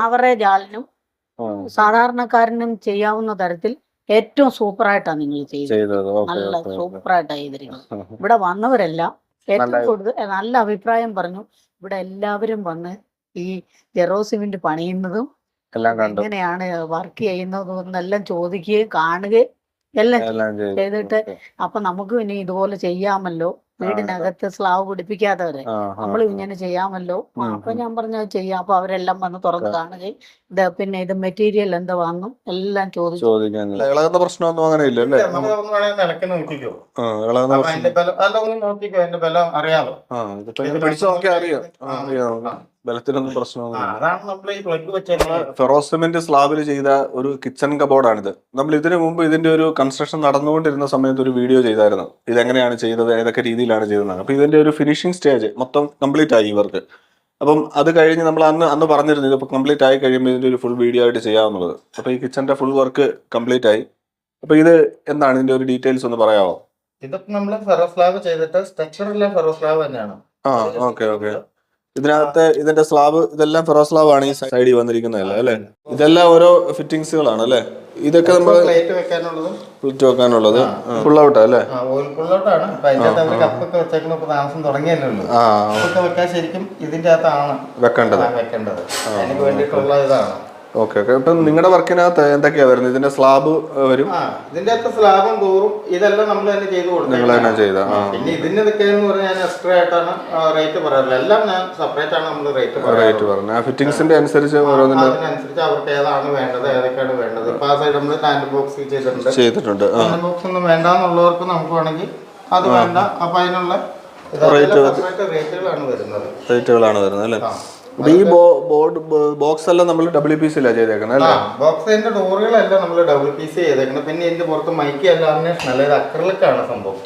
Average ആളിനും സാധാരണക്കാരനും ചെയ്യാവുന്ന തരത്തിൽ ഏറ്റവും സൂപ്പറായിട്ടാണ് നിങ്ങൾ ചെയ്തത്. നല്ല സൂപ്പറായിട്ടാണ് ചെയ്തിരിക്കുന്നത്. ഇവിടെ വന്നവരെല്ലാം ഏറ്റവും കൂടുതൽ നല്ല അഭിപ്രായം പറഞ്ഞു. ഇവിടെ എല്ലാവരും വന്ന് ഈ ജെറോസിമിന്റ് പണിയുന്നതും എങ്ങനെയാണ് വർക്ക് ചെയ്യുന്നതും എന്നെല്ലാം ചോദിക്കുകയും കാണുകയും എല്ലാം ചെയ്തിട്ട് അപ്പൊ നമുക്കും ഇനി ഇതുപോലെ ചെയ്യാമല്ലോ, വീടിനകത്ത് സ്ലാവ് പിടിപ്പിക്കാത്തവരെ നമ്മൾ ഇങ്ങനെ ചെയ്യാമല്ലോ. അപ്പൊ ഞാൻ പറഞ്ഞ ചെയ്യാം. അപ്പൊ അവരെല്ലാം വന്ന് തുറന്ന് കാണുകയും പിന്നെ ഇത് മെറ്റീരിയൽ എന്താ വാങ്ങും എല്ലാം ചോദിച്ചു. ഇളകുന്ന പ്രശ്നമൊന്നും അങ്ങനെ ഇല്ലല്ലേ? പിടിച്ചു നോക്കിയാൽ അറിയാം, ബലത്തിനൊന്നും പ്രശ്നമൊന്നും. ഫെറോസ് സിമന്റ് സ്ലാബിൽ ചെയ്ത ഒരു കിച്ചൺ കബോർഡാണിത്. നമ്മൾ ഇതിനു മുമ്പ് ഇതിന്റെ ഒരു കൺസ്ട്രക്ഷൻ നടന്നുകൊണ്ടിരുന്ന സമയത്ത് ഒരു വീഡിയോ ചെയ്തായിരുന്നു, ഇതെങ്ങനെയാണ് ചെയ്തത്, ഏതൊക്കെ രീതിയിലാണ് ചെയ്തത്. അപ്പൊ ഇതിന്റെ ഒരു ഫിനിഷിംഗ് സ്റ്റേജ് മൊത്തം കംപ്ലീറ്റ് ആയി ഇവർക്ക്. അപ്പം അത് കഴിഞ്ഞ് നമ്മൾ അന്ന് പറഞ്ഞിരുന്നു ഇതിപ്പോൾ കംപ്ലീറ്റ് ആയി കഴിയുമ്പോൾ ഇതിന്റെ ഒരു ഫുൾ വീഡിയോ ആയിട്ട് ചെയ്യാവുന്നത്. അപ്പൊ ഈ കിച്ചന്റെ ഫുൾ വർക്ക് കംപ്ലീറ്റ് ആയി. അപ്പൊ ഇത് എന്താണ് ഇതിന്റെ ഒരു ഡീറ്റെയിൽസ് ഒന്ന് പറയാമോ? ഇതൊക്കെ നമ്മള് ഫെറോ സ്ലാബ് ചെയ്തിട്ട് സ്ട്രക്ചറിലെ ഫെറോ സ്ലാബ് തന്നെയാണ്. ഓക്കെ. ഇതിനകത്ത് ഇതിന്റെ സ്ലാബ് ഇതെല്ലാം ഫെറോ സ്ലാബ് ആണ് ഈ സൈഡിൽ വന്നിരിക്കുന്നതല്ലേ അല്ലെ? ഇതെല്ലാം ഓരോ ഫിറ്റിംഗ്സുകളാണ് അല്ലെ? ഇതൊക്കെ നമ്മൾ പ്ലേറ്റ് വെക്കാനുള്ളത് ഫുൾ ഔട്ട് അല്ലേ? ഫുൾ ഔട്ടാണ്. കപ്പൊക്കെ വെച്ചേക്കുന്ന താമസം തുടങ്ങിയല്ലേ ഉള്ളൂ. കപ്പൊക്കെ വെക്കാൻ ശരിക്കും ഇതിന്റെ അകത്താണ് വെക്കേണ്ടത്. അതിന് വേണ്ടിയിട്ടുള്ള ഇതാണ്. ഓക്കെ. ഇപ്പൊ നിങ്ങളുടെ വർക്കിനകത്ത് എന്തൊക്കെയാ വരുന്നത്? ഇതിന്റെ സ്ലാബ് വരും, ഇതിന്റെ അകത്ത് സ്ലാബും ഡോറും ഇതെല്ലാം നമ്മൾ തന്നെ ചെയ്ത് കൊടുക്കും. നിങ്ങൾ തന്നെ ചെയ്ത. പിന്നെ ഇതിന്റെ എന്ന് പറഞ്ഞാൽ ഞാൻ എക്സ്ട്രാ ആയിട്ടാണ് റേറ്റ് പറയാറില്ല. എല്ലാം ഞാൻ സെപ്പറേറ്റ് ആണ് നമ്മൾ റേറ്റ് പറഞ്ഞത്. ആ ഫിറ്റിംഗ്സിന്റെ അനുസരിച്ച് അതിനനുസരിച്ച് അവർക്ക് ഏതാണ് വേണ്ടത്, ഏതൊക്കെയാണ് വേണ്ടത്. ഇപ്പൊ ആ സൈഡ് നമ്മൾ ഹാൻഡ് ബോക്സ് ചെയ്തിട്ടുണ്ട്. ഹാൻഡ് ബോക്സ് ഒന്നും വേണ്ടെന്നുള്ളവർക്ക് നമുക്ക് വേണമെങ്കിൽ അത് വേണ്ട. അപ്പൊ അതിനുള്ള റേറ്റുകളാണ് വരുന്നത് അല്ലേ? ഈ ബോക്സ് എല്ലാം നമ്മൾ WPC ചെയ്തേക്കുന്നത് അല്ലേ? ബോക്സിന്റെ ഡോറുകളെല്ലാം നമ്മൾ WPC ചെയ്തേക്കുന്നത്. പിന്നെ ഇതിന്റെ പുറത്ത് മൈക്ക് ലാമിനേഷൻ അല്ല, ഇത് അക്രലിക് ആണ് സംഭവം.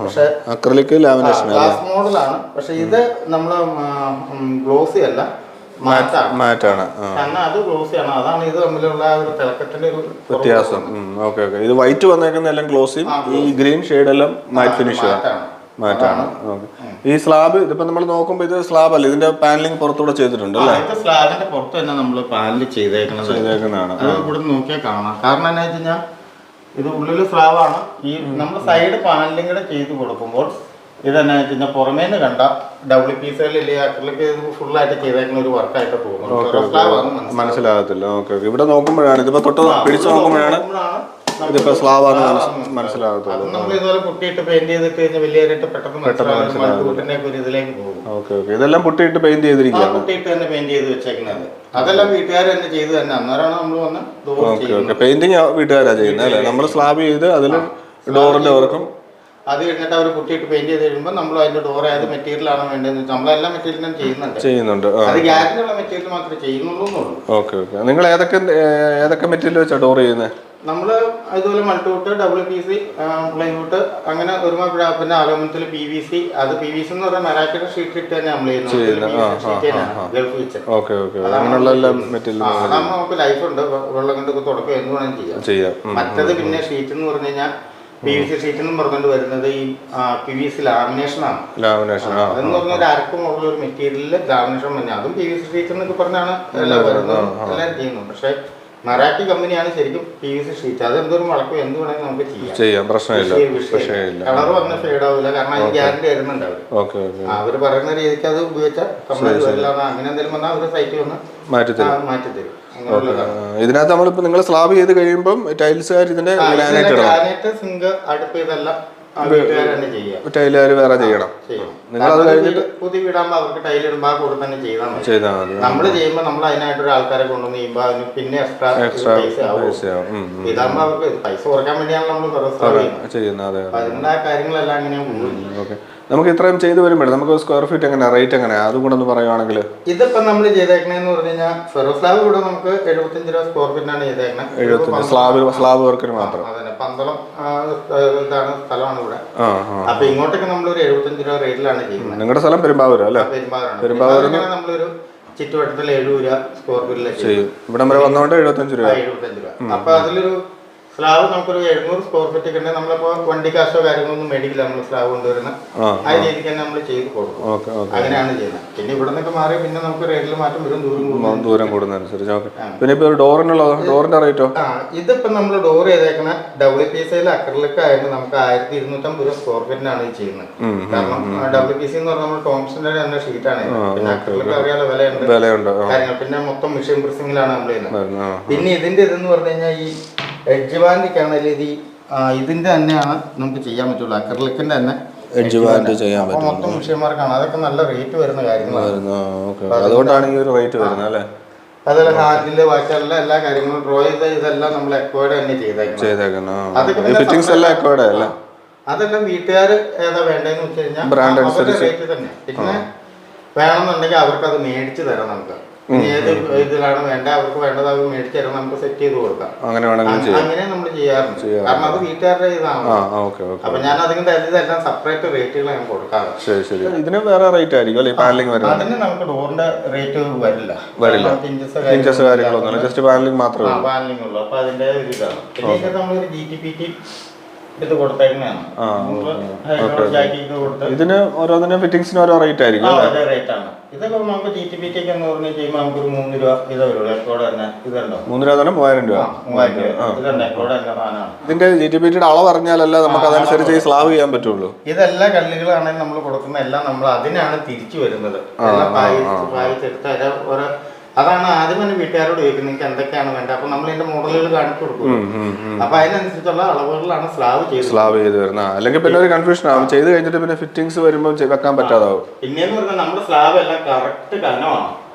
പക്ഷെ അക്രലിക് ലാമിനേഷൻ ഗ്ലാസ് മോഡലാണ്. പക്ഷെ ഇത് നമ്മള് ഗ്ലോസി അല്ല, മാറ്റാണ്. കാരണം അത് ഗ്ലോസി ആണ്. അതാണ് ഇത് തമ്മിലുള്ള ഒരു തിളക്കത്തിന്റെ ഒരു വ്യത്യാസം. ഓക്കെ. ഇത് വൈറ്റ് വന്നേക്കുന്ന എല്ലാം ഗ്ലോസിയും ഈ ഗ്രീൻ ഷെയ്ഡ് എല്ലാം മാറ്റ് ഫിനിഷ് മാറ്റാണ്. ഈ സ്ലാബ് ഇതിപ്പോ നമ്മൾ നോക്കുമ്പോ ഇത് സ്ലാബ് അല്ല, ഇതിന്റെ പാനലിംഗ് പുറത്തൂടെ ചെയ്തിട്ടുണ്ട് അല്ലേ? സ്ലാബിന്റെ പുറത്ത് തന്നെ നമ്മൾ പാനൽ ചെയ്തേക്കുന്നതാണ്. ഇവിടെ നോക്കിയാൽ കാണാം. കാരണം എന്താ വെച്ച് കഴിഞ്ഞാൽ ഇത് ഉള്ളില് സ്ലാബാണ്. ഈ നമ്മൾ സൈഡ് പാനലിംഗ് കൂടെ ചെയ്ത് കൊടുക്കുമ്പോൾ ഇതെന്നാ വെച്ച് കഴിഞ്ഞാൽ പുറമേന്ന് കണ്ട WPC അക്രിലിക് ഫുള്ളായിട്ട് ചെയ്തേക്കുന്ന ഒരു വർക്കായിട്ട് തോന്നുന്നു, മനസ്സിലാകത്തില്ല. ഓക്കെ. ഇവിടെ നോക്കുമ്പോഴാണ് ഇതിപ്പോ തൊട്ട് പിടിച്ചു നോക്കുമ്പോഴാണ് ഇതിപ്പോ സ്ലാബാണ് മനസ്സിലാകത്തുള്ളൂ. നമ്മൾ ഇതുപോലെ പുട്ടിയിട്ട് പെയിന്റ് ചെയ്തിട്ട് കഴിഞ്ഞാൽ വലിയ പെട്ടെന്ന് ഇതിലേക്ക് പോകും. ഓക്കെ. ഇതെല്ലാം പുട്ടിയിട്ട് പെയിന്റ് ചെയ്തിരിക്കുകയാണ്. പുട്ടിയിട്ട് തന്നെ പെയിന്റ് ചെയ്ത് വെച്ചേക്കുന്നത്. അതെല്ലാം വീട്ടുകാർ തന്നെ ചെയ്ത് തന്നെ. അന്നേരമാണ് നമ്മൾ വന്ന് പെയിന്റിങ് വീട്ടുകാരാ ചെയ്യുന്നത് അല്ലേ? നമ്മൾ സ്ലാബ് ചെയ്ത് അതിൽ ഡോറിന്റെ വർക്കും അത് കഴിഞ്ഞിട്ട് അവർ കുട്ടിയിട്ട് പെയിന്റ് ചെയ്ത് കഴിയുമ്പോൾ നമ്മൾ അതിന്റെ ഡോർ ഏത് മെറ്റീരിയൽ ആണ് വേണ്ടതെന്ന് വെച്ചാൽ നമ്മളെല്ലാം മെറ്റീരിയലും ചെയ്യുന്നുണ്ട്. അത് ഗ്യാരണ്ടിയുള്ള മെറ്റീരിയൽ മാത്രമേ ചെയ്യുന്നുള്ളൂ. ഓക്കെ. നിങ്ങൾ ഏതൊക്കെ മെറ്റീരിയൽ വെച്ചാ ഡോർ ചെയ്യുന്നത്? നമ്മള് ഇതുപോലെ മൾട്ടിവുഡ്, WPC, പ്ലൈവുഡ്, അങ്ങനെ ഒരുപാട്. പിന്നെ അലുമിനിയത്തിൽ PVC. അത് PVC എന്ന് പറഞ്ഞാൽ മരാക്കിയുടെ ഷീറ്റ് ഇട്ട് തന്നെ നമ്മൾ ഗൾഫ് വെച്ച്. നമുക്ക് ലൈഫ് ഉണ്ട്. വെള്ളം കൊണ്ട് തുടക്കം എന്ത് വേണമെങ്കിലും ചെയ്യാം. മറ്റത് പിന്നെ ഷീറ്റ് എന്ന് പറഞ്ഞു കഴിഞ്ഞാൽ PVC ഷീറ്റ് എന്നും പറഞ്ഞുകൊണ്ട് വരുന്നത് ഈ PVC ലാമിനേഷൻ ആണ്. അതെന്ന് പറഞ്ഞാൽ ഒരു അരക്കുമുള്ള ഒരു മെറ്റീരിയലിൽ ലാമിനേഷൻ തന്നെ. അതും PVC ഷീറ്റ് എന്നൊക്കെ പറഞ്ഞാണ് എല്ലാം വരുന്നത്, എല്ലാം ചെയ്യുന്നത്. പക്ഷെ മറാഠി കമ്പനിയാണ് ശരിക്കും PVC ഷീറ്റ്. അത് എന്തൊരു മുളക്കും എന്ത് വേണമെങ്കിൽ നമുക്ക് ചെയ്യാം, പ്രശ്നമില്ല. കളർ വന്ന ഫെയ്ഡ് ആവില്ല, കാരണം അതിന് ഗ്യാരണ്ടി വരുന്നുണ്ട് അവർ. അവർ പറയുന്ന രീതിക്ക് അത് ഉപയോഗിച്ചാൽ കംപ്ലൈന്റ് വരില്ല. അങ്ങനെ എന്തെങ്കിലും വന്നാൽ അവർ സൈറ്റ് വന്ന് മാറ്റിത്തരും. ഇതിനകത്ത് നമ്മളിപ്പോ നിങ്ങൾ സ്ലാബ് ചെയ്ത് കഴിയുമ്പോൾ ടൈൽസുകാർ ഇതിന്റെ ഗ്രാനൈറ്റ്, സിങ്ക്, അടുപ്പ് ഇതെല്ലാം ടൈലുകാർ വേറെ ചെയ്യണം. നിങ്ങൾ അത് കഴിഞ്ഞിട്ട് പുതിയ വീടാകുമ്പോൾ അവർക്ക് ടൈലിടുമ്പോൾ ആ കൂടെ തന്നെ ചെയ്താൽ മതി. നമ്മൾ ചെയ്യുമ്പോൾ നമ്മൾ അതിനായിട്ടൊരു ആൾക്കാരെ കൊണ്ടുവന്ന് ചെയ്യുമ്പോൾ അതിന് പിന്നെ എക്സ്ട്രാ പൈസ ആവും. ഇതാകുമ്പോൾ അവർക്ക് പൈസ കുറയ്ക്കാൻ വേണ്ടിയാണ് നമ്മൾ ചെയ്യുന്നത്. അതിനുള്ള കാര്യങ്ങളെല്ലാം അങ്ങനെ പോകും. നമുക്ക് ഇത്രയും ചെയ്ത് വരുമ്പോഴേ നമുക്ക് സ്ക്വയർ ഫീറ്റ് എങ്ങനെ റേറ്റ് എങ്ങനെയാ അതും കൂടെ ഒന്ന് പറയുവാണെങ്കിൽ? ഇതിപ്പോ നമ്മൾ ചെയ്തേക്കണെന്ന് പറഞ്ഞു കഴിഞ്ഞാൽ ഫെറോ സ്ലാബ് ഇവിടെ നമുക്ക് 75 രൂപ സ്ക്വയർ ഫീറ്റാണ് ചെയ്തേക്കണത്. 75 സ്ലാബ് വർക്കിന് മാത്രം. അതന്നെ, പന്തളം ഇതാണ് സ്ഥലമാണ് ഇവിടെ. അപ്പൊ ഇങ്ങോട്ടൊക്കെ നമ്മളൊരു 75 രൂപ റേറ്റിലാണ് ചെയ്യുന്നത്. നിങ്ങളുടെ സ്ഥലം പെരുമ്പാവൂർ അല്ലേ? പെരുമ്പാവൂർ നമ്മളൊരു ചുറ്റുവട്ടത്തിൽ 70 രൂപ സ്ക്വയർ ഫീറ്റിലേക്ക് ചെയ്യും. ഇവിടെ വരെ വന്നോണ്ട് 75 രൂപ. അപ്പൊ അതിലൊരു സ്ലാബ് നമുക്കൊരു 700 സ്ക്വയർ ഫീറ്റ് ഒക്കെ ഉണ്ടെങ്കിൽ നമ്മളിപ്പോ വണ്ടി കാശോ കാര്യങ്ങളൊന്നും മേടിക്കില്ല. നമ്മൾ സ്ലാബ് കൊണ്ടുവരുന്ന ആ രീതിക്ക് തന്നെ നമ്മൾ ചെയ്ത് കൊടുക്കും. അങ്ങനെയാണ് ചെയ്യുന്നത്. പിന്നെ ഇവിടെ നിന്നൊക്കെ മാറി പിന്നെ നമുക്ക് റേറ്റിൽ മാറ്റം വരും, ദൂരം കൂടുന്നതനുസരിച്ച്. പിന്നെ ഇപ്പൊ ഡോറിന്റെ റേറ്റോ? ഇതിപ്പോ നമ്മൾ ഡോർ ചെയ്തേക്കുന്ന WPC അക്രലിക് ആയിട്ട് നമുക്ക് 1250 രൂപ സ്ക്വയർ ഫീറ്റിനാണ് ഇത് ചെയ്യുന്നത്. കാരണം WPC എന്ന് പറഞ്ഞാൽ നമ്മൾ ടോംസന്റെ തന്നെ ഷീറ്റാണ്. പിന്നെ അക്രലിക് അറിയാലോ വിലയുണ്ട് കാര്യങ്ങൾ. പിന്നെ മൊത്തം മെഷീൻ പ്രസിംഗിലാണ് നമ്മൾ ചെയ്യുന്നത്. പിന്നെ ഇതിന്റെ ഇതെന്ന് പറഞ്ഞു കഴിഞ്ഞാൽ ഈ എഡ്ജ് ബാൻഡിക്കാണെങ്കിൽ ഇതിന്റെ തന്നെയാണ് നമുക്ക് ചെയ്യാൻ പറ്റുള്ളൂ. അക്രലിക്കിന്റെ തന്നെ എഡ്ജ് ബാൻഡ് ചെയ്യാൻ പറ്റും. മൊത്തം മെഷീന്മാർക്കാണ്. അതൊക്കെ നല്ല റേറ്റ് വരുന്ന കാര്യങ്ങളാണ്. അതുകൊണ്ടാണ് ഈ ഒരു റേറ്റ് വരുന്നത് അല്ലേ? അതുപോലെ ഹാൻഡില് ബാക്കിയുള്ള എല്ലാ കാര്യങ്ങളും ഡ്രോ ചെയ്ത ഇതെല്ലാം നമ്മൾ എക്വയർഡ് തന്നെ ചെയ്തേക്കണം. അതെല്ലാം വീട്ടുകാർ ഏതാ വേണ്ടതെന്ന് വെച്ച് കഴിഞ്ഞാൽ അവരുടെ റേറ്റ് തന്നെ. പിന്നെ വേണമെന്നുണ്ടെങ്കിൽ അവർക്ക് അത് മേടിച്ച് തരാം. നമുക്ക് ഏത് ഇതിലാണ് വേണ്ട അവർക്ക് വേണ്ടത് അവർ മേടിച്ച് തരാം, നമുക്ക് സെറ്റ് ചെയ്ത് കൊടുക്കാം. അങ്ങനെ നമ്മൾ ചെയ്യാറുണ്ട്. കാരണം അത് വീട്ടുകാരുടെ ഇതാണ്. അപ്പൊ ഞാൻ അതിന്റെ ഇതെല്ലാം സെപ്പറേറ്റ് റേറ്റുകൾ ഞാൻ കൊടുക്കാറ്. ഇതിന് വേറെ റേറ്റ് ആയിരിക്കും. അതിന് നമുക്ക് ഡോറിന്റെ റേറ്റ് വരില്ല. പാനലിംഗ് ഉള്ളു. അപ്പൊ അതിന്റെ ഒരു ഇതാണ്. പിന്നെ നമ്മളൊരു GTPT ഇത് കൊടുത്തേക്കുന്നതാണ്. ഇതിന് ഓരോന്നിനും ഫിറ്റിംഗ്സിന് ഓരോ റേറ്റ് ആയിരിക്കും. റേറ്റാണ്. ഇതൊക്കെ നമുക്ക് GTPT ഒക്കെ എന്ന് പറഞ്ഞ് ചെയ്യുമ്പോൾ നമുക്കൊരു 3 രൂപ ഇതേ വരുള്ളൂ. എക്കോടെ തന്നെ ഇതുണ്ടോ 3 രൂപ തന്നെ 3000 രൂപ. 3000 രൂപ ഇതുണ്ട്. എക്കോടെ തന്നെ സാധനമാണ്. ഇതിന്റെ GTPTയുടെ അളവ് അറിഞ്ഞാലല്ല നമുക്ക് അതനുസരിച്ച് സ്ലാബ് ചെയ്യാൻ പറ്റുള്ളൂ. ഇതെല്ലാ കല്ലുകളാണെങ്കിൽ നമ്മൾ കൊടുക്കുന്ന എല്ലാം നമ്മൾ അതിനാണ് തിരിച്ചു വരുന്നത്. പായിച്ചെടുത്ത് ഓരോ അതാണ് ആദ്യം തന്നെ വീട്ടുകാരോട് ചോദിക്കുന്നത് നിങ്ങൾക്ക് എന്തൊക്കെയാണ് വേണ്ടത്. അപ്പൊ നമ്മൾ ഇതിന്റെ മോഡലുകൾ കാണിച്ചു കൊടുക്കും. അപ്പൊ അതിനനുസരിച്ചുള്ള അളവുകളിലാണ് സ്ലാബ് ചെയ്ത് വരുന്നത്. അല്ലെങ്കിൽ പിന്നെ ഒരു കൺഫ്യൂഷൻ ആവും. ചെയ്ത് കഴിഞ്ഞിട്ട് പിന്നെ ഫിറ്റിംഗ്സ് വരുമ്പോൾ വെക്കാൻ പറ്റാതാവും. പിന്നെന്ന് പറഞ്ഞാൽ നമ്മുടെ സ്ലാബ് എല്ലാം കറക്റ്റ് കനമാണ്.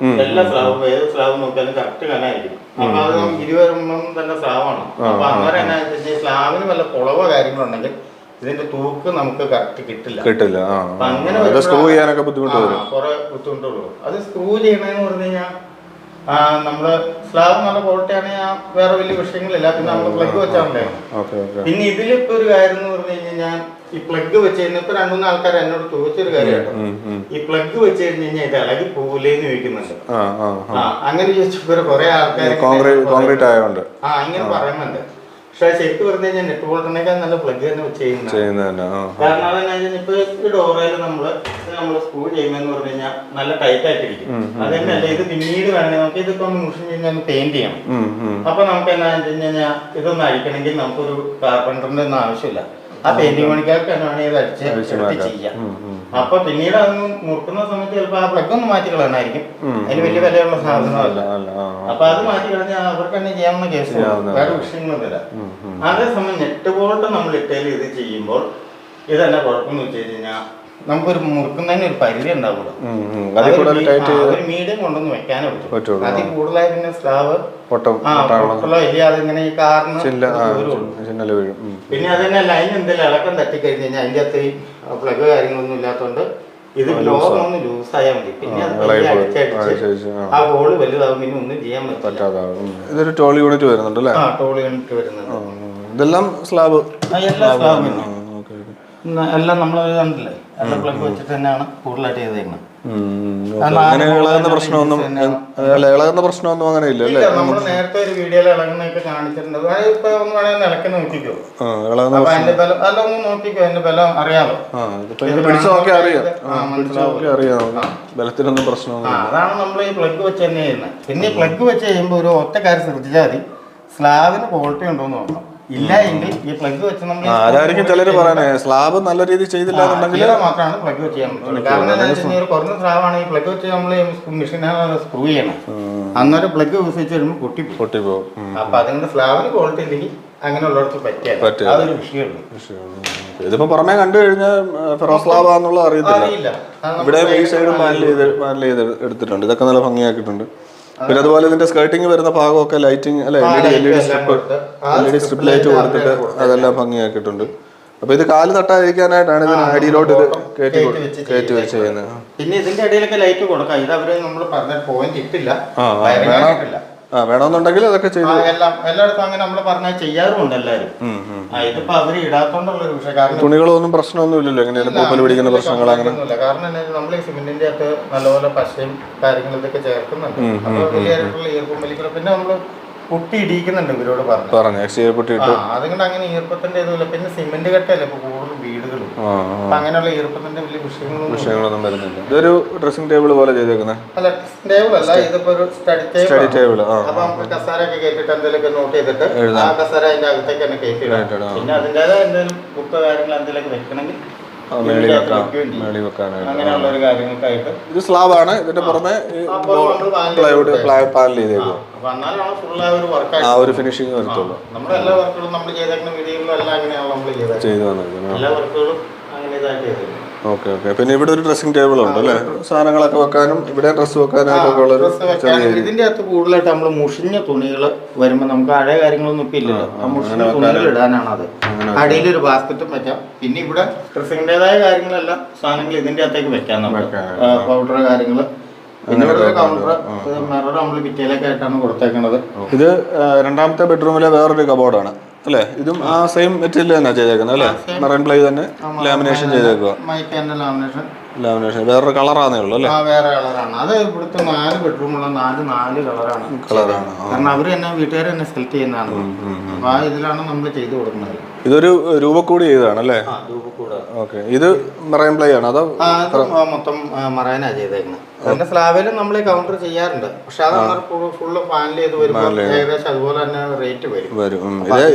എല്ലാ സ്ലാബും ഏത് സ്ലാബ് നോക്കിയാലും കറക്റ്റ് കനായിരിക്കും. അപ്പൊ അത് 20 തന്നെ സ്ലാബാണ്. അപ്പൊ അന്നേരം എന്നാ സ്ലാബിന് വല്ല കുളവോ കാര്യങ്ങളുണ്ടെങ്കിൽ ഇതിന്റെ തൂക്ക് നമുക്ക് കറക്റ്റ് കിട്ടില്ല. അങ്ങനെ സ്ക്രൂ ചെയ്യാനൊക്കെ ബുദ്ധിമുട്ട് വരും. കുറെ ബുദ്ധിമുട്ടുള്ളൂ. അത് സ്ക്രൂ ചെയ്യണമെന്ന് പറഞ്ഞു കഴിഞ്ഞാൽ നമ്മള് സ്ലാബ് നല്ല ക്വാളിറ്റി ആണെങ്കിൽ വേറെ വലിയ വിഷയങ്ങളില്ല. പിന്നെ നമ്മള് പ്ലഗ് വെച്ചാൽ പിന്നെ ഇതിലിപ്പോ ഒരു കാര്യം എന്ന് പറഞ്ഞു കഴിഞ്ഞാൽ ഈ പ്ലഗ് വെച്ച് കഴിഞ്ഞാൽ ഇപ്പൊ 2-3 ആൾക്കാർ എന്നോട് ചോദിച്ചൊരു കാര്യമാണ്, ഈ പ്ലഗ് വെച്ച് കഴിഞ്ഞ് കഴിഞ്ഞാൽ ഇത് ഇളകി പോവില്ലേന്ന് ചോദിക്കുന്നുണ്ട്. അങ്ങനെ ചോദിച്ചപ്പോ കുറെ ആൾക്കാർ ഇങ്ങനെ പറയുന്നുണ്ട്. പക്ഷെ ശരിക്കും പറഞ്ഞു കഴിഞ്ഞാൽ നെറ്റ് ബോൾട്ടിനേക്കാൾ നല്ല പ്ലഗ് തന്നെ ചെയ്യുന്നത്. കാരണം അതെന്നു ഇപ്പൊ ഈ ഡോറയില് നമ്മള് സ്ക്രൂ ചെയ്യുന്നതെന്ന് പറഞ്ഞു കഴിഞ്ഞാൽ നല്ല ടൈറ്റ് ആയിട്ടിരിക്കും. അത് തന്നെയല്ല ഇത് പിന്നീട് വേണമെങ്കിൽ നമുക്ക് ഇതിപ്പോ ഒന്ന് മുഷിഞ്ഞ് കഴിഞ്ഞാൽ ഒന്ന് പെയിന്റ് ചെയ്യണം. അപ്പൊ നമുക്ക് എന്താണെന്ന് വെച്ച് കഴിഞ്ഞാൽ ഇതൊന്നും അടിക്കണമെങ്കിൽ നമുക്കൊരു കാർപ്പൻറ്ററിന്റെ ഒന്നും ആവശ്യമില്ല. ആ പെയിന്റിംഗ് പണിക്കാർക്ക് തന്നെ ഇത് അടിച്ച് ചെയ്യാം. അപ്പൊ പിന്നീട് അതൊന്ന് മുറുക്കുന്ന സമയത്ത് ചിലപ്പോ ആ പ്ലഗ് ഒന്ന് മാറ്റി കളയണമായിരിക്കും. അതിന് വലിയ വിലയുള്ള സാധനമല്ല. അപ്പൊ അത് മാറ്റി കളഞ്ഞാൽ അവർക്ക് തന്നെ ചെയ്യാവുന്ന കേസ്, വേറെ വിഷയങ്ങളൊന്നുമില്ല. അതേസമയം നെറ്റ് ബോൾട്ട് നമ്മൾ ഇട്ടേല് ഇത് ചെയ്യുമ്പോൾ ഇതെന്നെ കുഴപ്പമെന്ന് വെച്ച് കഴിഞ്ഞാൽ നമുക്കൊരു മുറുക്കുന്നതിന് ഒരു പരിധി ഉണ്ടാവുള്ളൂ. ഒരു മീഡിയം കൊണ്ടൊന്ന് വെക്കാനേ പറ്റും. അതിൽ കൂടുതലായി പിന്നെ സ്ലാബ് ഇങ്ങനെ ഈ കാറിന് പിന്നെ അതന്നെ ലൈൻ എന്തെങ്കിലും ഇളക്കം തട്ടിക്കഴിഞ്ഞ് കഴിഞ്ഞാൽ അതിന്റെ അകത്ത് പ്ലഗ് കാര്യങ്ങളൊന്നും ഇല്ലാത്തതുകൊണ്ട് ഇത് ഒന്ന് ലൂസായാൽ മതി. പിന്നെ അടിച്ചടിച്ച് ആ ഹോള് വലുതാവും. പിന്നെ ഒന്നും ചെയ്യാൻ പറ്റില്ല. ഇതൊരു ടോൾ യൂണിറ്റ് വരുന്നുണ്ട് അല്ലേ? ടോൾ യൂണിറ്റ് വരുന്നുണ്ട്. ഇതെല്ലാം സ്ലാബ് എല്ലാ സ്ലാബും എല്ലാം നമ്മൾ കണ്ടില്ലേ, എല്ലാം പ്ലഗ് വെച്ചിട്ട് തന്നെയാണ് കൂടുതലായിട്ട് ചെയ്തേക്കുന്നത്. പ്രശ്നമൊന്നും അങ്ങനെ ഇല്ല. നമ്മൾ നേരത്തെ ഒരു വീഡിയോയിൽ ഇളകുന്നൊക്കെ കാണിച്ചിട്ടുണ്ട്. ഇപ്പൊ ഒന്ന് വേണമെങ്കിൽ ഇളക്കി നോക്കിക്കോ. അപ്പൊ അതിന്റെ ബലം എല്ലാം ഒന്ന് നോക്കിക്കോ. അതിന്റെ ബലം അറിയാലോ. ബലത്തിനൊന്നും പ്രശ്നമൊന്നും. അതാണ് നമ്മൾ ഈ പ്ലഗ് വെച്ച് തന്നെ ചെയ്യുന്നത്. പിന്നെ പ്ലഗ് വെച്ച് ചെയ്യുമ്പോൾ ഒരു ഒറ്റ കാര്യം ശ്രദ്ധിച്ചാൽ മതി, സ്ലാബിന് ക്വാളിറ്റി ഉണ്ടോ എന്ന് നോക്കണം. ഇല്ല എങ്കിൽ ഈ പ്ലഗ് വെച്ച് നമ്മൾ അതായിരിക്കും ചിലര് പറയണേ സ്ലാബ് നല്ല രീതിയിൽ ചെയ്തില്ല മാത്രമാണ് പ്ലഗ് വെച്ച് ചെയ്യാൻ പറ്റുള്ളൂ. കാരണം എന്താ വെച്ചാൽ ഒരു കുറഞ്ഞ സ്ലാബാണ് ഈ പ്ലഗ് വെച്ച് നമ്മൾ മെഷീനാണ് സ്ക്രൂ ചെയ്യണം. അന്നേരം പ്ലഗ് യൂസ് വെച്ച് വരുമ്പോൾ പൊട്ടിപ്പോകും. അപ്പൊ അതിന്റെ സ്ലാബിന് ക്വാളിറ്റി ഇല്ലെങ്കിൽ അങ്ങനെയുള്ളവർക്ക് പറ്റില്ല. അതൊരു വിഷയമുള്ളൂ. ഇതിപ്പോ പുറമേ കണ്ടു കഴിഞ്ഞാൽ ഫെറോ സ്ലാബ് ആണെന്നുള്ളത് അറിയത്തില്ല. ഇവിടെ ഈ സൈഡും പാനൽ ചെയ്ത് എടുത്തിട്ടുണ്ട്. ഇതൊക്കെ നല്ല ഭംഗിയാക്കിയിട്ടുണ്ട്. പിന്നെ അതുപോലെ ഇതിന്റെ സ്കേർട്ടിങ് വരുന്ന ഭാഗമൊക്കെ ലൈറ്റിംഗ് അല്ലെ LED സ്ട്രിപ്പ് ലൈറ്റ് കൊടുത്തിട്ട് അതെല്ലാം ഭംഗിയാക്കിയിട്ടുണ്ട്. അപ്പൊ ഇത് കാല് തട്ടാതിരിക്കാനായിട്ടാണ് ഇതിന് അടിയിലോട്ട് ഇത് കയറ്റി വെച്ച് ചെയ്യുന്നത്. പിന്നെ ഇതിന്റെ ഇടയിലൊക്കെ ലൈറ്റ് കൊടുക്കാം. ഇത് അവര് നമ്മൾ പറഞ്ഞ പോയിന്റ് ഇട്ടില്ല. വേണമെന്നുണ്ടെങ്കിൽ അതൊക്കെ ചെയ്തു എല്ലായിടത്തും അങ്ങനെ നമ്മൾ പറഞ്ഞാൽ ചെയ്യാറുമുണ്ട് എല്ലാവരും. ഇതിപ്പോ അവര് ഇടാത്തോണ്ടുള്ളൊരു വിഷയം. കാരണം തുണികളൊന്നും പ്രശ്നമൊന്നും ഇല്ലല്ലോ. എങ്ങനെയാണ് പൂപ്പൽ പിടിക്കുന്ന പ്രശ്നങ്ങൾ അങ്ങനെ. കാരണം നമ്മൾ ഈ സിമെന്റിന്റെ അകത്ത് നല്ലപോലെ പശയും കാര്യങ്ങളും ഇതൊക്കെ ചേർക്കുന്നുണ്ട്. അപ്പൊ വലിയായിട്ടുള്ള ഈർപ്പം വലിക്കണം. പിന്നെ നമ്മള് പുട്ടി ഇടിക്കുന്നുണ്ട് ഇവരോട് പറഞ്ഞു എക്സ്റ്റീരിയർ പുട്ടി ഇട്ടു. അതുകൊണ്ട് അങ്ങനെ ഈർപ്പത്തിന്റെ ഇതുമില്ല. പിന്നെ സിമെന്റ് കട്ടയല്ല ഇപ്പൊ കൂടുതൽ വീടുകളും, അപ്പൊ അങ്ങനെയുള്ള ഈർപ്പത്തിന്റെ വലിയ വിഷയങ്ങളൊന്നും വരുന്നില്ല. ഇതൊരു ഡ്രസ്സിംഗ് ടേബിൾ പോലെ ചെയ്തേക്കുന്നത് അല്ല, ഡ്രസ്സിംഗ് ടേബിൾ അല്ല, ഇതിപ്പോ ഒരു സ്റ്റഡി ടേബിൾ. അപ്പൊ നമുക്ക് കസാര ഒക്കെ കേട്ടിട്ട് എന്തെങ്കിലുമൊക്കെ നോട്ട് ചെയ്തിട്ട് ആ കസാര അതിന്റെ അകത്തേക്ക് തന്നെ കയറ്റിയിടാം. പിന്നെ അതിന്റേതായ എന്തെങ്കിലും ബുക്ക് കാര്യങ്ങൾ എന്തെങ്കിലുമൊക്കെ വെക്കണമെങ്കിൽ അങ്ങനെയുള്ള ഒരു കാര്യങ്ങൾക്കായിട്ട്. ഇത് സ്ലാബാണ്, ഇതിന്റെ പുറമെ പ്ലൈവുഡ് പാനൽ ചെയ്തേക്കും. ആ ഒരു ഫിനിഷിംഗ് വരത്തുള്ളൂ. നമ്മുടെ എല്ലാ വർക്കുകളും നമ്മൾ ചെയ്തേക്കുന്ന വീഡിയോകളിലും എല്ലാം അങ്ങനെയാണ് നമ്മൾ ചെയ്തത്. എല്ലാ വർക്കുകളും അങ്ങനെ ഇതായിട്ട് ചെയ്തേക്കും. Okay okay. പിന്നെ ഇവിടെ ഒരു ഡ്രസ്സിംഗ് ടേബിൾ ഉണ്ട് അല്ലേ, സാധനങ്ങളൊക്കെ വെക്കാനും ഇവിടെ ഡ്രസ്സ് വെക്കാനായിട്ടൊക്കെ ഉള്ള. ഇതിന്റെ അകത്ത് കൂടുതലായിട്ട് നമ്മൾ മുഷിഞ്ഞ തുണികൾ വരുമ്പോൾ നമുക്ക് പഴയ കാര്യങ്ങളൊന്നും ഇപ്പം ഇല്ലല്ലോ, ആ മുഷിഞ്ഞ തുണികൾ ഇടാനാണ് അത്. അടിയിലൊരു ബാസ്ക്കറ്റും വെക്കാം. പിന്നെ ഇവിടെ ഡ്രസ്സിങ്ങിൻ്റെതായ കാര്യങ്ങളെല്ലാം സാധനങ്ങൾ ഇതിന്റെ അകത്തേക്ക് വെക്കാം, നമുക്ക് പൗഡർ കാര്യങ്ങൾ. പിന്നെ ഇവിടെ ഒരു കൗണ്ടർ മിറർ നമ്മൾ ഭിത്തിയിലൊക്കെ ആയിട്ടാണ് കൊടുത്തേക്കുന്നത്. ഇത് രണ്ടാമത്തെ ബെഡ്റൂമിലെ വേറൊരു കബോർഡാണ് അല്ലേ, ഇതും ആ സെയിം മെറ്റീരിയൽ തന്നെ ചെയ്തേക്കുന്നത് അല്ലേ, മെറൈൻ പ്ലൈ തന്നെ ലാമിനേഷൻ ചെയ്തേക്കുക. ലാമിനേഷൻ വേറൊരു കളറാണേ ഉള്ളൂ അല്ലേ? വേറെ കളറാണ് അത്. ഇവിടുത്തെ 4 ബെഡ്റൂമുള്ള 4 കളറാണ്. കാരണം അവര് തന്നെ വീട്ടുകാർ തന്നെ സെലക്ട് ചെയ്യുന്നതാണ്. അപ്പൊ ആ ഇതിലാണ് നമ്മൾ ചെയ്തു കൊടുക്കുന്നത്. ഇതൊരു രൂപക്കൂടി ചെയ്തതാണ് അല്ലേ? ഓക്കെ. ഇത് മെറൈൻ പ്ലൈ ആണ് അതോ? മൊത്തം മറൈനാ ചെയ്തേക്കുന്നത്. അതിന്റെ സ്ലാബിലും നമ്മൾ കൗണ്ടർ ചെയ്യാറുണ്ട്, പക്ഷെ അത് ഫുള്ള് പാനൽ ചെയ്ത് വരുമ്പോൾ ഏകദേശം അതുപോലെ തന്നെ റേറ്റ് വരും.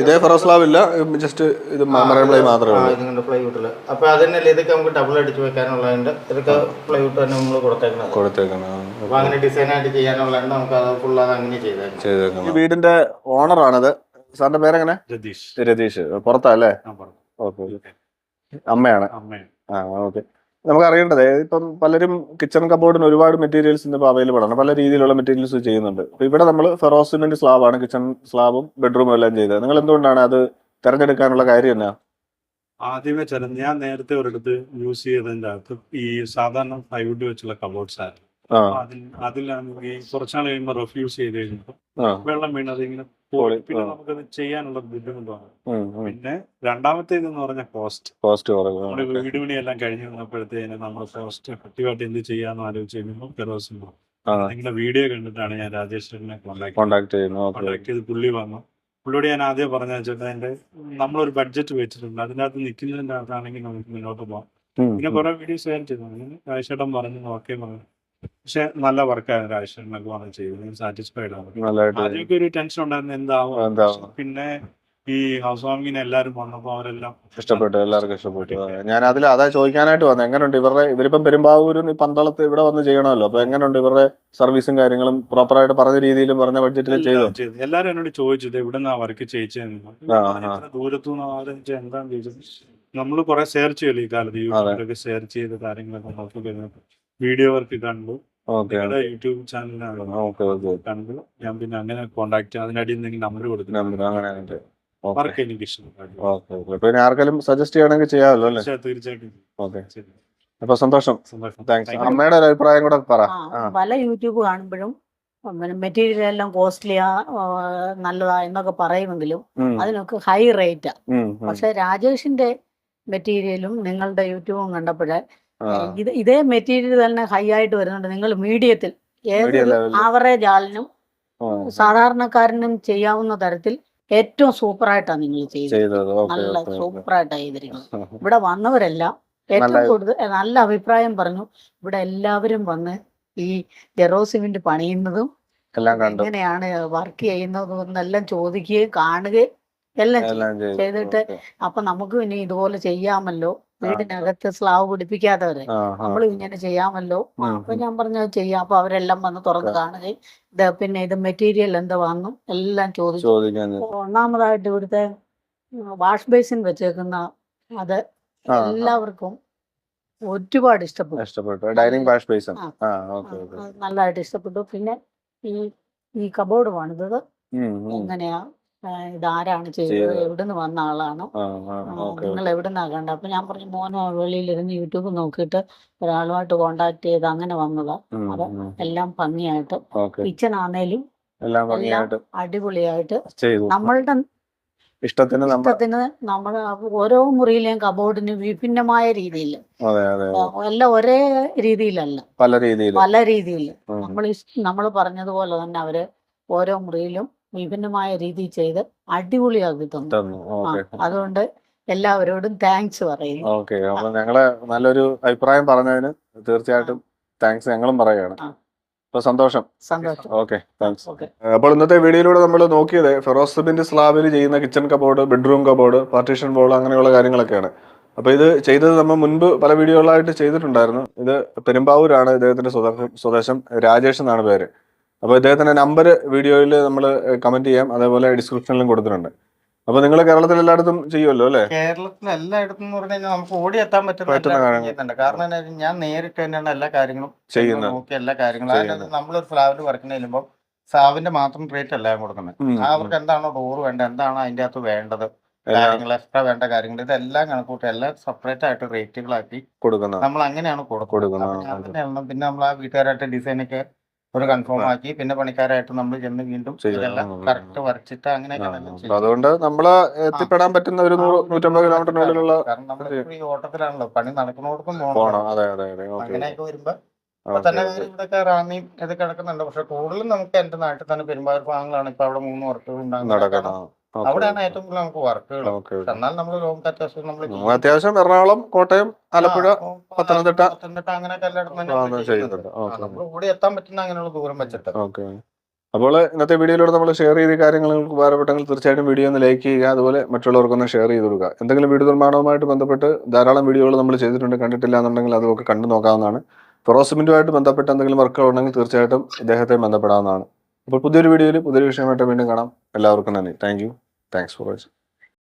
ഇതേ ഫെറോ സ്ലാബ് ഇല്ല, ജസ്റ്റ് ഇത് മെറൈൻ പ്ലൈ മാത്രമേ ഉള്ളൂ. ഇതിന്റെ പ്ലൈവുഡില്. അപ്പൊ അതിനല്ലേ ഇതൊക്കെ നമുക്ക് ഡബിൾ അടിച്ച് വെക്കാനുള്ളതുണ്ട്. ഇതൊക്കെ പ്ലൈവുഡ് തന്നെ നമ്മൾ കൊടുത്തേക്കണം. അപ്പൊ അങ്ങനെ ഡിസൈൻ ആയിട്ട് ചെയ്യാനുള്ളതുണ്ട്. നമുക്ക് അത് ഫുൾ അത് അങ്ങനെ ചെയ്തേക്കണം. ഈ വീടിന്റെ ഓണറാണത്. സാറിന്റെ പേരെങ്ങനെ? രതീഷ്. പുറത്താ അല്ലേ? ഓക്കെ. അമ്മയാണ്. ആ ഓക്കെ. നമുക്ക് അറിയേണ്ടത് ഇപ്പം പലരും കിച്ചൺ കബോർഡിന് ഒരുപാട് മെറ്റീരിയൽസ് ഇന്നിപ്പോൾ അവൈലബിൾ ആണ്, പല രീതിയിലുള്ള മെറ്റീരിയൽസ് ചെയ്യുന്നുണ്ട്. അപ്പൊ ഇവിടെ നമ്മൾ ഫെറോ സിമന്റ് സ്ലാബാണ് കിച്ചൺ സ്ലാബും ബെഡ്റൂമും എല്ലാം ചെയ്തത്. നിങ്ങൾ എന്തുകൊണ്ടാണ് അത് തിരഞ്ഞെടുക്കാനുള്ള കാര്യം എന്നാ? ആദ്യമേ ഞാൻ നേരത്തെ ഒരിടത്ത് യൂസ് ചെയ്തതിന്റെ അകത്ത് ഈ സാധാരണ പ്ലൈവുഡ് വെച്ചുള്ള കബോർഡ്സ് ആയിരുന്നു. അതിലാണെങ്കിൽ കുറച്ചാൾ കഴിയുമ്പോൾ റെഫ്യൂസ് ചെയ്ത് കഴിഞ്ഞപ്പോൾ വെള്ളം വീണത് ഇങ്ങനെ പോയി. പിന്നെ നമുക്കത് ചെയ്യാനുള്ള ബുദ്ധിമുട്ടാണ്. പിന്നെ രണ്ടാമത്തേതെന്ന് പറഞ്ഞാൽ കോസ്റ്റ് നമ്മുടെ വീട് പണിയെല്ലാം കഴിഞ്ഞ് വന്നപ്പോഴത്തേന് നമ്മൾ കോസ്റ്റ് എഫക്റ്റീവായിട്ട് എന്ത് ചെയ്യാന്ന് ആലോചിച്ച് കഴിയുമ്പോൾ ഫെറോസിന് നിങ്ങളുടെ വീഡിയോ കണ്ടിട്ടാണ് ഞാൻ രാജേഷിനെ കോൺടാക്ട് ചെയ്ത് പുള്ളി വന്നു. പുള്ളിയോട് ഞാൻ ആദ്യം പറഞ്ഞ ചേട്ടാ എന്റെ നമ്മളൊരു ബഡ്ജറ്റ് വെച്ചിട്ടുണ്ട്, അതിനകത്ത് നിൽക്കുന്നതിന്റെ അകത്താണെങ്കിൽ നമുക്ക് മുന്നോട്ട് പോകാം. പിന്നെ കുറെ വീഡിയോസ് ഷെയർ ചെയ്തു. രാജേട്ടൻ പറഞ്ഞു ഓക്കെ പറഞ്ഞു. പക്ഷെ നല്ല വർക്കായിരുന്നു രാജേഷനൊക്കെ വന്ന് ചെയ്തു. സാറ്റിസ്ഫൈഡ് ആണ്. ആദ്യമൊക്കെ ഒരു ടെൻഷൻ ഉണ്ടായിരുന്നു എന്താവും. പിന്നെ ഈ ഹൗസ് വാമിങ്ങിന് എല്ലാവരും വന്നപ്പോൾ അവരെല്ലാം ഇഷ്ടപ്പെട്ടു, എല്ലാവർക്കും ഇഷ്ടപ്പെട്ടു. ഞാൻ അതാ ചോദിക്കാനായിട്ട് വന്നത്, എങ്ങനെയുണ്ട് ഇവരിപ്പം പെരുമ്പാവൂരും പന്തളത്ത് ഇവിടെ വന്ന് ചെയ്യണമല്ലോ, അപ്പൊ എങ്ങനെയുണ്ട് ഇവരുടെ സർവീസും കാര്യങ്ങളും പ്രോപ്പറായിട്ട് പറഞ്ഞ രീതിയിലും പറഞ്ഞ ബഡ്ജറ്റിൽ ചെയ്തു? എല്ലാവരും എന്നോട് ചോദിച്ചത് എവിടെന്നാ വർക്ക് ചെയ്യിച്ചെന്ന്. ദൂരത്തുനിന്ന് ആലോചിച്ചാൽ എന്താന്ന് ചോദിച്ചത്. നമ്മൾ കുറെ ഷെയർ ചെയ്യല്ലോ ഈ കാലത്ത്, യൂട്യൂബിലൊക്കെ ഷെയർ ചെയ്ത കാര്യങ്ങളൊക്കെ നോക്കി വീഡിയോ വർക്ക് കണ്ടു. യൂട്യൂബ് ചാനലിലാണ് കണ്ടു. ഞാൻ പിന്നെ അങ്ങനെ കോണ്ടാക്ട് അതിനടിയിൽ നിന്ന് നമ്പർ കൊടുത്തു. വർക്ക് എനിക്ക് ഇഷ്ടപ്പെട്ടു. ആർക്കെങ്കിലും സജസ്റ്റ് ചെയ്യണമെങ്കിൽ ചെയ്യാമല്ലോ അല്ലേ? തീർച്ചയായിട്ടും. ഓക്കെ. അപ്പൊ സന്തോഷം. താങ്ക്സ്. അമ്മയുടെ ഒരു അഭിപ്രായം കൂടെ പറ. പല യൂട്യൂബ് കാണുമ്പോഴും മെറ്റീരിയൽ എല്ലാം കോസ്റ്റ്ലിയാ നല്ലതാ എന്നൊക്കെ പറയുമെങ്കിലും അതിനൊക്കെ ഹൈ റേറ്റാ. പക്ഷെ രാജേഷിന്റെ മെറ്റീരിയലും നിങ്ങളുടെ യൂട്യൂബും കണ്ടപ്പോഴേ ഇതേ മെറ്റീരിയൽ തന്നെ ഹൈ ആയിട്ട് വരുന്നുണ്ട്. നിങ്ങൾ മീഡിയത്തിൽ ഏതൊരു ആവറേജ് ആളിനും സാധാരണക്കാരനും ചെയ്യാവുന്ന തരത്തിൽ ഏറ്റവും സൂപ്പറായിട്ടാണ് നിങ്ങൾ ചെയ്തത്. നല്ല സൂപ്പറായിട്ടാണ് ചെയ്തിരിക്കുന്നത്. ഇവിടെ വന്നവരെല്ലാം ഏറ്റവും കൂടുതൽ നല്ല അഭിപ്രായം പറഞ്ഞു. ഇവിടെ എല്ലാവരും വന്ന് ഈ ജെറോസിമിന്റ് പണിയുന്നതും എങ്ങനെയാണ് വർക്ക് ചെയ്യുന്നതും എന്നെല്ലാം ചോദിക്കുകയും കാണുകയും എല്ലാം ചെയ്തിട്ട് അപ്പൊ നമുക്കും ഇനി ഇതുപോലെ ചെയ്യാമല്ലോ, വീടിനകത്ത് സ്ലാവ് പിടിപ്പിക്കാത്തവരെ നമ്മളും ഇങ്ങനെ ചെയ്യാമല്ലോ. അപ്പൊ ഞാൻ പറഞ്ഞു ചെയ്യാം. അപ്പൊ അവരെല്ലാം വന്ന് തുറന്ന് കാണുകയും പിന്നെ ഇത് മെറ്റീരിയൽ എന്താ വന്നു എല്ലാം ചോദിച്ചു. ഒന്നാമതായിട്ട് ഇവിടുത്തെ വാഷ് ബേസിൻ വെച്ചേക്കുന്ന അത് എല്ലാവർക്കും ഒരുപാട് ഇഷ്ടപ്പെട്ടു. ഡൈനിങ് വാഷ് ബേസിൻ നല്ലതായിട്ട് ഇഷ്ടപ്പെട്ടു. പിന്നെ ഈ കബോർഡ് പണിതത് എങ്ങനെയാ, ഇതാരാണ് ചെയ്തത്, എവിടുന്ന് വന്ന ആളാണ്, നിങ്ങൾ എവിടുന്നാ കണ്ട? അപ്പൊ ഞാൻ പറഞ്ഞു മോനോ വെളിയിലിരുന്ന് യൂട്യൂബ് നോക്കിയിട്ട് ഒരാളുമായിട്ട് കോണ്ടാക്ട് ചെയ്ത് അങ്ങനെ വന്നതാ. അത് എല്ലാം ഭംഗിയായിട്ട് കിച്ചൺ ആണേലും എല്ലാം അടിപൊളിയായിട്ട് നമ്മളുടെ ഇഷ്ടത്തിന് നമ്മൾ ഓരോ മുറിയിലെയും കബോർഡിന് വിഭിന്നമായ രീതിയിൽ എല്ലാം ഒരേ രീതിയിലല്ല, പല രീതിയിൽ നമ്മൾ പറഞ്ഞതുപോലെ തന്നെ അവര് ഓരോ മുറിയിലും വിഭിന്നമായ രീതിയിൽ ചെയ്ത് അടിപൊളിയാക്കി തന്നു. തന്നു. ഓക്കെ. അതുകൊണ്ട് എല്ലാവരോടും താങ്ക്സ് പറയുന്നു. ഓക്കെ. അപ്പൊ ഞങ്ങളെ നല്ലൊരു അഭിപ്രായം പറഞ്ഞതിന് തീർച്ചയായിട്ടും താങ്ക്സ് ഞങ്ങളും പറയുകയാണ്. അപ്പൊ സന്തോഷം. Okay, thanks. അപ്പോൾ ഇന്നത്തെ വീഡിയോയിലൂടെ നമ്മൾ നോക്കിയത് ഫെറോസ് സിബിന്റെ സ്ലാബിൽ ചെയ്യുന്ന kitchen cupboard, bedroom cupboard, partition ball അങ്ങനെയുള്ള കാര്യങ്ങളൊക്കെയാണ്. അപ്പൊ ഇത് ചെയ്തത് നമ്മൾ മുൻപ് പല വീഡിയോകളായിട്ട് ചെയ്തിട്ടുണ്ടായിരുന്നു. ഇത് പെരുമ്പാവൂരാണ് ഇദ്ദേഹത്തിന്റെ സ്വദേശം. രാജേഷ് എന്നാണ് പേര്. അപ്പോൾ ഇദ്ദേഹത്തിന്റെ നമ്പർ വീഡിയോയിൽ നമ്മൾ കമന്റ് ചെയ്യാം, അതേപോലെ ഡിസ്ക്രിപ്ഷനിലും കൊടുത്തിട്ടുണ്ട്. അപ്പൊ നിങ്ങൾ കേരളത്തിൽ എല്ലായിടത്തും ചെയ്യുമല്ലോ അല്ലേ? കേരളത്തിൽ എല്ലായിടത്തും എന്ന് പറഞ്ഞു കഴിഞ്ഞാൽ നമുക്ക് ഓടിയെത്താൻ പറ്റുന്നുണ്ട്. കാരണം ഞാൻ നേരിട്ട് തന്നെയാണ് എല്ലാ കാര്യങ്ങളും ചെയ്യുന്നത്, നോക്കി എല്ലാ കാര്യങ്ങളും. അതായത് നമ്മളൊരു സ്ലാബിൽ വർക്കിന് ചെല്ലുമ്പോൾ സ്ലാബിന്റെ മാത്രം റേറ്റ് അല്ല കൊടുക്കുന്നത്. അവർക്ക് എന്താണോ ഡോർ വേണ്ടത്, എന്താണോ അതിന്റെ അകത്ത് വേണ്ടത്, കാര്യങ്ങൾ എക്സ്ട്രാ വേണ്ട കാര്യങ്ങൾ, ഇതെല്ലാം കണക്കൂട്ടി എല്ലാം സെപ്പറേറ്റ് ആയിട്ട് റേറ്റുകളാക്കി കൊടുക്കുന്നത്. നമ്മൾ അങ്ങനെയാണ് കൊടുക്കുന്നത്. പിന്നെ നമ്മൾ ആ വീട്ടുകാരായിട്ട് ഡിസൈനൊക്കെ ഒരു കൺഫേം ആക്കി പിന്നെ പണിക്കാരായിട്ട് നമ്മൾ ചെന്ന് വീണ്ടും കറക്റ്റ് വരച്ചിട്ട് അങ്ങനെയൊക്കെ. അതുകൊണ്ട് നമ്മള് എത്തിപ്പെടാൻ പറ്റുന്ന ഒരു 100-150 കിലോമീറ്ററിനുള്ളിലുള്ള, കാരണം നമ്മൾ ഈ ഓട്ടത്തിലാണല്ലോ, പണി നടക്കുന്നോടത്തും പോകണം. അങ്ങനെയൊക്കെ വരുമ്പോ അപ്പൊ തന്നെ ഇവിടെയൊക്കെ റാന്നിയും ഇത് കിടക്കുന്നുണ്ട്. പക്ഷെ കൂടുതലും നമുക്ക് എന്റെ നാട്ടിൽ തന്നെ പെരുമ്പാവൂർ ഭാഗങ്ങളാണ് ഇപ്പൊ അവിടെ 3 വർക്കുകൾ ഉണ്ടാകുന്നത്. അവിടെയാണ് ഏറ്റവും കൂടുതൽ നമുക്ക് വർക്കുകൾ. എന്നാൽ നമ്മൾ ലോങ് അത്യാവശ്യം എറണാകുളം, കോട്ടയം, ആലപ്പുഴ, പത്തനംതിട്ട അങ്ങനെയൊക്കെ എല്ലായിടത്തും നമ്മൾ ഓടി എത്താൻ പറ്റുന്ന അങ്ങനെയുള്ള ദൂരം വെച്ചിട്ട്. അപ്പോൾ ഇന്നത്തെ വീഡിയോയിലൂടെ നമ്മൾ ഷെയർ ചെയ്ത കാര്യങ്ങൾ നിങ്ങൾക്ക് ഉപകാരപ്പെട്ടെങ്കിൽ തീർച്ചയായിട്ടും വീഡിയോ ഒന്ന് ലൈക്ക് ചെയ്യുക, അതുപോലെ മറ്റുള്ളവർക്കൊന്ന് ഷെയർ ചെയ്ത് കൊടുക്കുക. എന്തെങ്കിലും വീഡിയോ നിർമ്മാണവുമായിട്ട് ബന്ധപ്പെട്ട് ധാരാളം വീഡിയോകൾ നമ്മൾ ചെയ്തിട്ടുണ്ട്, കണ്ടിട്ടില്ല എന്നുണ്ടെങ്കിൽ അതൊക്കെ കണ്ടു നോക്കാവുന്നതാണ്. ഫെറോസ് സിമന്റുമായിട്ട് ബന്ധപ്പെട്ട് എന്തെങ്കിലും വർക്കുകൾ ഉണ്ടെങ്കിൽ തീർച്ചയായിട്ടും ഇദ്ദേഹത്തെ ബന്ധപ്പെടാവുന്നതാണ്. അപ്പോൾ പുതിയൊരു വീഡിയോയിൽ പുതിയൊരു വിഷയമായിട്ട് വീണ്ടും കാണാം. എല്ലാവർക്കും നന്ദി. Thank you. Thanks for watching.